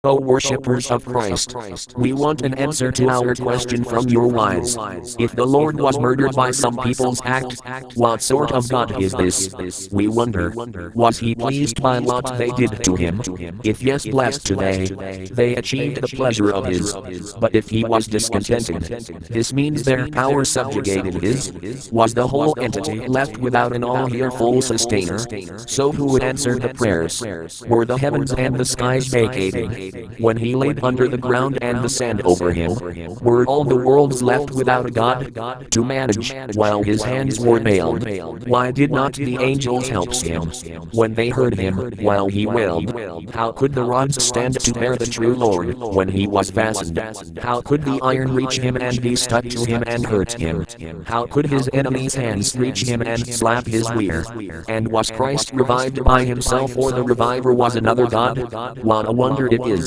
O worshippers of Christ, we want an answer to our question from your wives. If the Lord was murdered by some people's act, what sort of God is this? We wonder. Was he pleased by what they did to him? If yes, blessed today, they achieved the pleasure of his. But if he was discontented, this means their power subjugated his. Was the whole entity left without an all-here-full sustainer? So who would answer the prayers? Were the heavens and the skies vacated when he laid under the ground and the sand over him? Were all the worlds left without a God to manage, while his hands were mailed? Why did not the angels help him when they heard him, while he wailed? How could the rods stand to bear the true Lord when he was fastened? How could the iron reach him and be stuck to him and hurt him? How could his enemies' hands reach him and slap his weir? And was Christ revived by himself, or the reviver was another God? What a wonder it is!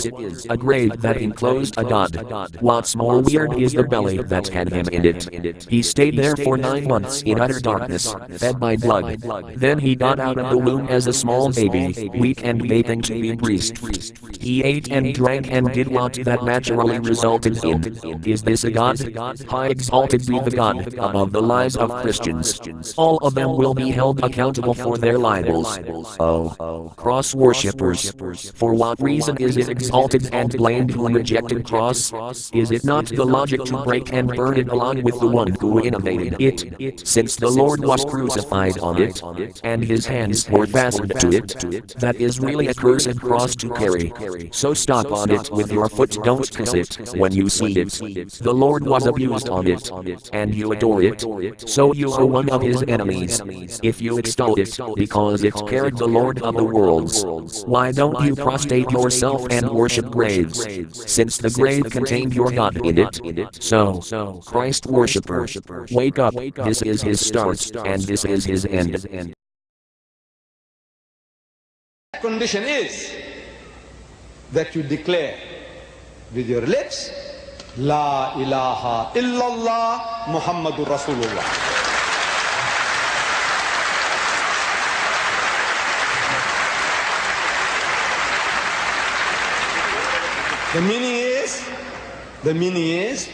A grave that enclosed a God. What's more weird is the belly that had him in it. He stayed there for 9 months in utter darkness, fed by blood. Then he got out of the womb as a small baby, weak and bathing to be breastfed. He ate and drank and did what that naturally resulted in. Is this a God? High exalted be the God above the lives of Christians. All of them will be held accountable for their libels. Oh, cross worshippers, for what reason is it exalted and blamed who rejected cross? Is it not the logic to break and burn it along with the one who innovated it? Since the Lord was crucified on it, and his hands were fastened to it, that is really a cursed cross to carry. So stop on it with your foot, don't kiss it when you see it. The Lord was abused on it, and you adore it, so you are one of his enemies. If you extol it, because it carried the Lord of the worlds, why don't you prostrate yourself and worship graves, since the grave contained your God in it? So, Christ worshipper, wake up, this is his start, and this is his end. Condition is that you declare with your lips, La ilaha illallah Muhammadur Rasulullah. The meaning is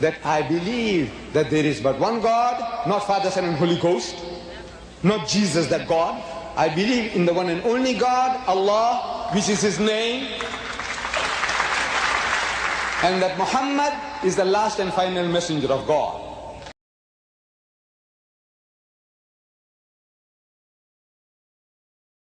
that I believe that there is but one God, not Father, Son, and Holy Ghost, not Jesus that God. I believe in the one and only God, Allah, which is his name, and that Muhammad is the last and final messenger of God.